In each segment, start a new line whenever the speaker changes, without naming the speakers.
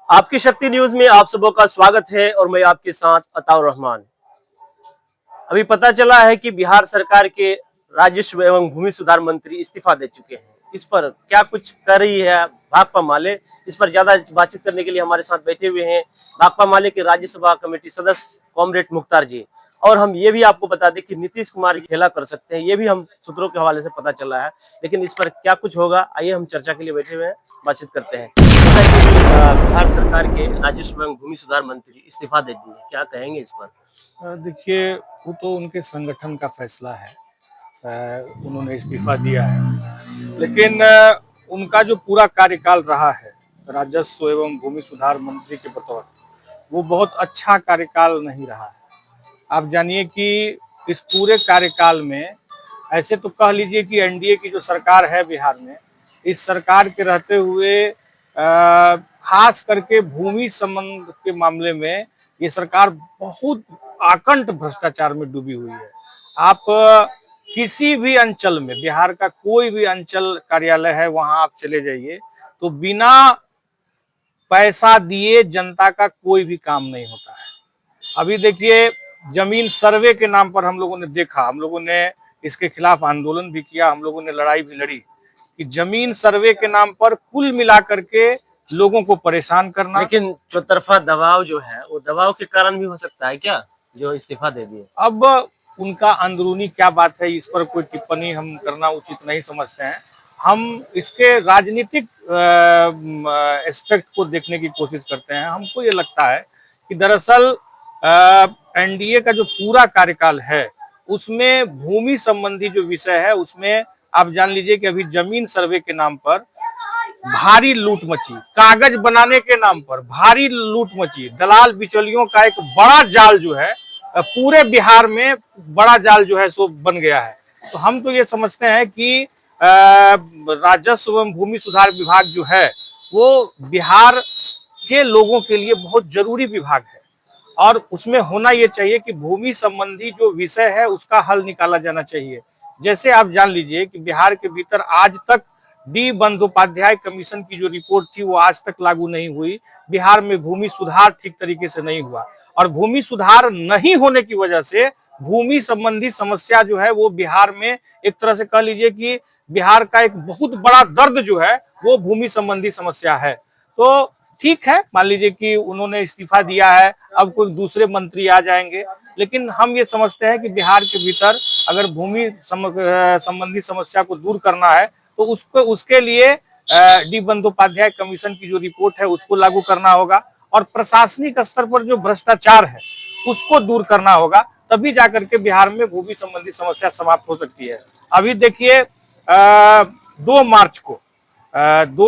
आपकी शक्ति न्यूज में आप सबों का स्वागत है और मैं आपके साथ अताउर रहमान। अभी पता चला है कि बिहार सरकार के राजस्व एवं भूमि सुधार मंत्री इस्तीफा दे चुके हैं। इस पर क्या कुछ कर रही है भाकपा माले, इस पर ज्यादा बातचीत करने के लिए हमारे साथ बैठे हुए हैं भाकपा माले के राज्यसभा कमेटी सदस्य कॉमरेड मुख्तार जी। और हम ये भी आपको बता दें कि नीतीश कुमार खेला कर सकते हैं, ये भी हम सूत्रों के हवाले से पता चला है। लेकिन इस पर क्या कुछ होगा, आइए हम चर्चा के लिए बैठे हुए हैं, बातचीत करते हैं। बिहार सरकार के राजस्व एवं भूमि सुधार मंत्री इस्तीफा दे दिए, क्या कहेंगे इस पर?
देखिए, वो तो उनके संगठन का फैसला है। उन्होंने इस्तीफा दिया है, लेकिन उनका जो पूरा कार्यकाल रहा है राजस्व एवं भूमि सुधार मंत्री के बतौर, वो बहुत अच्छा कार्यकाल नहीं रहा है। आप जानिए कि इस पूरे कार्यकाल में ऐसे तो कह लीजिए कि एनडीए की जो सरकार है बिहार में, इस सरकार के रहते हुए खास करके भूमि संबंध के मामले में ये सरकार बहुत आकंठ भ्रष्टाचार में डूबी हुई है। आप किसी भी अंचल में, बिहार का कोई भी अंचल कार्यालय है, वहां आप चले जाइए तो बिना पैसा दिए जनता का कोई भी काम नहीं होता है। अभी देखिए, जमीन सर्वे के नाम पर हम लोगों ने देखा, हम लोगों ने इसके खिलाफ आंदोलन भी किया, हम लोगों ने लड़ाई भी लड़ी कि जमीन सर्वे के नाम पर कुल मिलाकर के लोगों को परेशान करना।
लेकिन चौतरफा दबाव जो है, वो दबाव के कारण भी हो सकता है क्या, जो इस्तीफा दे दिए?
अब उनका अंदरूनी क्या बात है, इस पर कोई टिप्पणी हम करना उचित नहीं समझते हैं। हम इसके राजनीतिक एस्पेक्ट को देखने की कोशिश करते हैं। हमको ये लगता है कि दरअसल एनडीए का जो पूरा कार्यकाल है उसमें भूमि संबंधी जो विषय है उसमें आप जान लीजिए कि अभी जमीन सर्वे के नाम पर भारी लूट मची, कागज बनाने के नाम पर भारी लूट मची, दलाल बिचौलियों का एक बड़ा जाल जो है पूरे बिहार में बड़ा जाल जो है सो बन गया है। तो हम तो ये समझते हैं कि राजस्व एवं भूमि सुधार विभाग जो है वो बिहार के लोगों के लिए बहुत जरूरी विभाग है और उसमें होना ये चाहिए कि भूमि संबंधी जो विषय है उसका हल निकाला जाना चाहिए। जैसे आप जान लीजिए कि बिहार के भीतर आज तक डी बंदोपाध्याय कमीशन की जो रिपोर्ट थी वो आज तक लागू नहीं हुई। बिहार में भूमि सुधार ठीक तरीके से नहीं हुआ और भूमि सुधार नहीं होने की वजह से भूमि संबंधी समस्या जो है वो बिहार में एक तरह से कह लीजिए कि बिहार का एक बहुत बड़ा दर्द जो है वो भूमि संबंधी समस्या है। तो ठीक है, मान लीजिए कि उन्होंने इस्तीफा दिया है, अब कोई दूसरे मंत्री आ जाएंगे, लेकिन हम ये समझते हैं कि बिहार के भीतर अगर भूमि संबंधी समस्या को दूर करना है तो उसके लिए डी बंदोपाध्याय कमीशन की जो रिपोर्ट है उसको लागू करना होगा और प्रशासनिक स्तर पर जो भ्रष्टाचार है उसको दूर करना होगा, तभी जाकर के बिहार में भूमि संबंधी समस्या समाप्त हो सकती है। अभी देखिए 2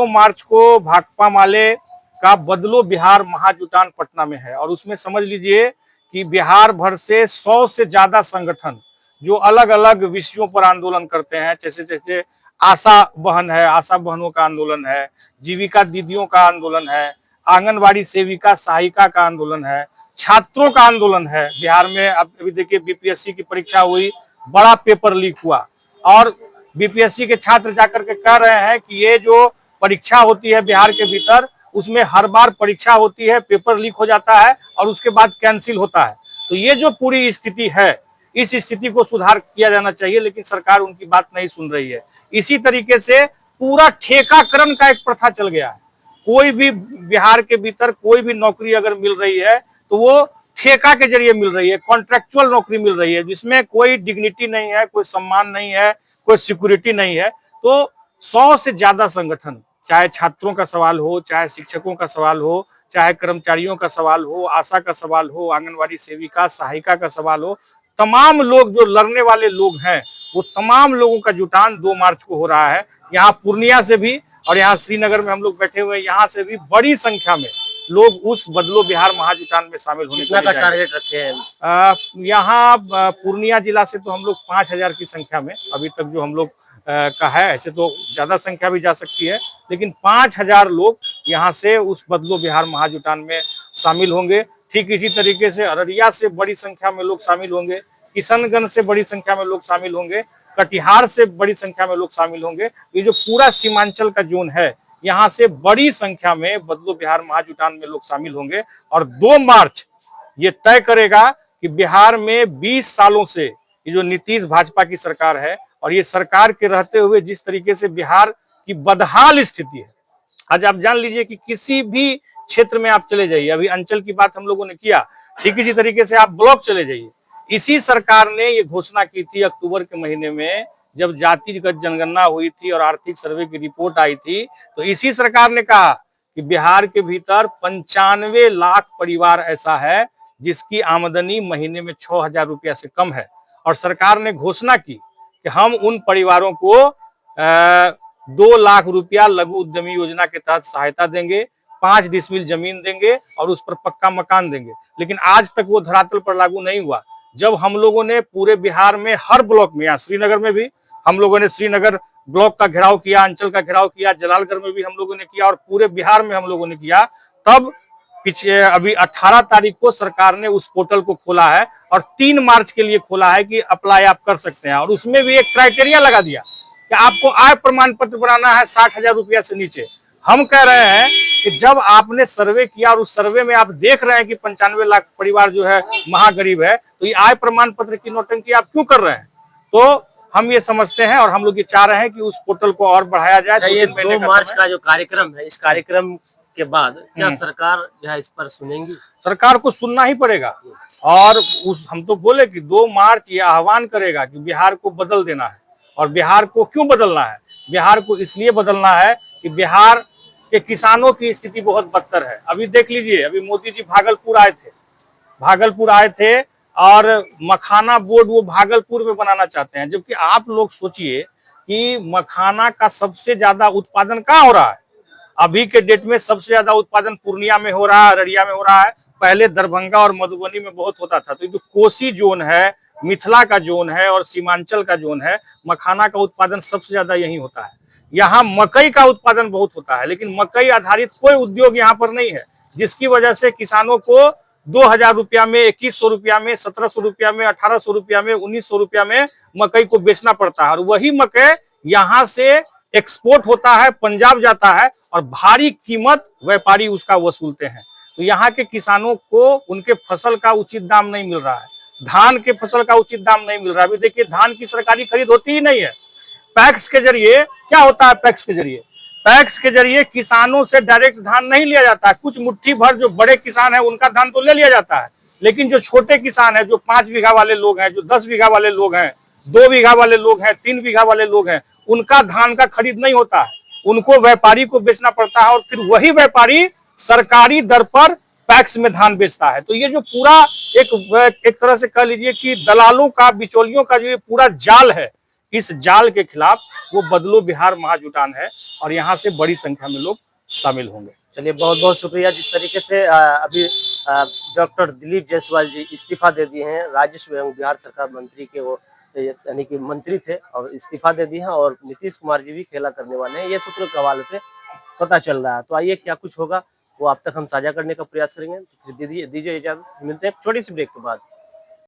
मार्च को भाकपा माले का बदलो बिहार महाजुटान पटना में है और उसमें समझ लीजिए कि बिहार भर से 100 से ज्यादा संगठन जो अलग अलग विषयों पर आंदोलन करते हैं, जैसे जैसे आशा बहन है, आशा बहनों का आंदोलन है, जीविका दीदियों का आंदोलन है, आंगनबाड़ी सेविका सहायिका का आंदोलन है, छात्रों का आंदोलन है। बिहार में अब अभी देखिए बीपीएससी की परीक्षा हुई, बड़ा पेपर लीक हुआ और बीपीएससी के छात्र जाकर के कह रहे हैं कि ये जो परीक्षा होती है बिहार के भीतर उसमें हर बार परीक्षा होती है, पेपर लीक हो जाता है और उसके बाद कैंसिल होता है। तो ये जो पूरी स्थिति है, इस स्थिति को सुधार किया जाना चाहिए, लेकिन सरकार उनकी बात नहीं सुन रही है। इसी तरीके से पूरा ठेकाकरण का एक प्रथा चल गया है। कोई भी बिहार के भीतर कोई भी नौकरी अगर मिल रही है तो वो ठेका के जरिए मिल रही है, कॉन्ट्रेक्चुअल नौकरी मिल रही है जिसमें कोई डिग्निटी नहीं है, कोई सम्मान नहीं है, कोई सिक्योरिटी नहीं है। तो 100 से ज्यादा संगठन, चाहे छात्रों का सवाल हो, चाहे शिक्षकों का सवाल हो, चाहे कर्मचारियों का सवाल हो, आशा का सवाल हो, आंगनबाड़ी सेविका सहायिका का सवाल हो, तमाम लोग जो लड़ने वाले लोग हैं वो तमाम लोगों का जुटान 2 मार्च को हो रहा है। यहाँ पूर्णिया से भी और यहाँ श्रीनगर में हम लोग बैठे हुए हैं, यहाँ से भी बड़ी संख्या में लोग उस बदलो बिहार महाजुटान में शामिल होने
का टारगेट रखे हैं।
यहाँ पूर्णिया जिला से तो हम लोग 5000 की संख्या में अभी तक जो हम लोग का है, ऐसे तो ज्यादा संख्या भी जा सकती है, लेकिन 5000 लोग यहाँ से उस बदलो बिहार महाजुटान में शामिल होंगे। ठीक इसी तरीके से अररिया से बड़ी संख्या में लोग शामिल होंगे, किशनगंज से बड़ी संख्या में लोग शामिल होंगे, कटिहार से बड़ी संख्या में लोग शामिल होंगे। ये जो पूरा सीमांचल का जोन है यहाँ से बड़ी संख्या में बदलो बिहार महाजुटान में लोग शामिल होंगे और 2 मार्च ये तय करेगा कि बिहार में 20 सालों से ये जो नीतीश भाजपा की सरकार है और ये सरकार के रहते हुए जिस तरीके से बिहार की बदहाल स्थिति है, आज आप जान लीजिए कि किसी भी क्षेत्र में आप चले जाइए, अभी अंचल की बात हम लोगों ने किया, ठीक इसी तरीके से आप ब्लॉक चले जाइए। इसी सरकार ने ये घोषणा की थी अक्टूबर के महीने में, जब जातिगत जनगणना हुई थी और आर्थिक सर्वे की रिपोर्ट आई थी, तो इसी सरकार ने कहा कि बिहार के भीतर 95 लाख परिवार ऐसा है जिसकी आमदनी महीने में 6,000 रुपया से कम है। और सरकार ने घोषणा की कि हम उन परिवारों को 2 लाख रुपया लघु उद्यमी योजना के तहत सहायता देंगे, 5 डिसमिल जमीन देंगे और उस पर पक्का मकान देंगे। लेकिन आज तक वो धरातल पर लागू नहीं हुआ। जब हम लोगों ने पूरे बिहार में हर ब्लॉक में, यहाँ श्रीनगर में भी हम लोगों ने श्रीनगर ब्लॉक का घेराव किया, अंचल का घेराव किया, जलालगढ़ में भी हम लोगों ने किया और पूरे बिहार में हम लोगों ने किया, तब अभी 18 तारीख को सरकार ने उस पोर्टल को खोला है और 3 मार्च के लिए खोला है कि अप्लाई आप कर सकते हैं। और उसमें भी एक क्राइटेरिया लगा दिया कि आपको आय प्रमाण पत्र बनाना है 60,000 रुपया से नीचे। हम कह रहे हैं कि जब आपने सर्वे किया और उस सर्वे में आप देख रहे हैं कि 95 लाख परिवार जो है महागरीब है, तो ये आय प्रमाण पत्र की नौटंकी आप क्यों कर रहे हैं? तो हम ये समझते हैं और हम लोग ये चाह रहे हैं कि उस पोर्टल को और बढ़ाया जाए।
ये 2 मार्च का जो कार्यक्रम है, इस कार्यक्रम के बाद क्या सरकार जो है इस पर सुनेंगी?
सरकार को सुनना ही पड़ेगा। और हम तो बोले कि 2 मार्च ये आह्वान करेगा कि बिहार को बदल देना है। और बिहार को क्यों बदलना है? बिहार को इसलिए बदलना है कि बिहार के किसानों की स्थिति बहुत बदतर है। अभी देख लीजिए, अभी मोदी जी भागलपुर आए थे और मखाना बोर्ड वो भागलपुर में बनाना चाहते हैं, जबकि आप लोग सोचिए कि मखाना का सबसे ज्यादा उत्पादन कहाँ हो रहा है? अभी के डेट में सबसे ज्यादा उत्पादन पूर्णिया में हो रहा है, अररिया में हो रहा है। पहले दरभंगा और मधुबनी में बहुत होता था। तो ये जो कोसी जोन है, मिथिला का जोन है और सीमांचल का जोन है, मखाना का उत्पादन सबसे ज्यादा यहीं होता है। यहाँ मकई का उत्पादन बहुत होता है, लेकिन मकई आधारित कोई उद्योग यहाँ पर नहीं है, जिसकी वजह से किसानों को 2,000 रुपया में, 2,100 रुपया में, 1,700 रुपया में, 1,800 रुपया में, 1,900 रुपया में मकई को बेचना पड़ता है। और वही मकई यहाँ से एक्सपोर्ट होता है, पंजाब जाता है और भारी कीमत व्यापारी उसका वसूलते हैं। तो यहाँ के किसानों को उनके फसल का उचित दाम नहीं मिल रहा है, धान के फसल का उचित दाम नहीं मिल रहा है। अभी देखिए, धान की सरकारी खरीद होती ही नहीं है। पैक्स के जरिए क्या होता है? पैक्स के जरिए किसानों से डायरेक्ट धान नहीं लिया जाता है। कुछ मुट्ठी भर जो बड़े किसान है उनका धान तो ले लिया जाता है, लेकिन जो छोटे किसान है, जो 5 बीघा वाले लोग हैं, जो 10 बीघा वाले लोग हैं, 2 बीघा वाले लोग हैं, 3 बीघा वाले लोग हैं, उनका धान का खरीद नहीं होता है। उनको व्यापारी को बेचना पड़ता है और फिर वही व्यापारी सरकारी दर पर पैक्स में धान बेचता है। तो ये जो पूरा एक तरह से कह लीजिए कि दलालों का, बिचौलियों का जो ये पूरा जाल है, इस जाल के खिलाफ वो बदलो बिहार महाजुटान है और यहाँ से बड़ी संख्या में लोग शामिल होंगे।
चलिए, बहुत बहुत शुक्रिया। जिस तरीके से अभी डॉक्टर दिलीप जायसवाल जी इस्तीफा दे दिए हैं, राजस्व एवं बिहार सरकार मंत्री के, वो यानी कि मंत्री थे और इस्तीफा दे दिए हैं, और नीतीश कुमार जी भी खेला करने वाले हैं, ये सूत्रों के हवाले से पता चल रहा है। तो आइए, क्या कुछ होगा वो आप तक हम साझा करने का प्रयास करेंगे। दीजिए इजाजत, मिलते हैं छोटी सी ब्रेक के बाद।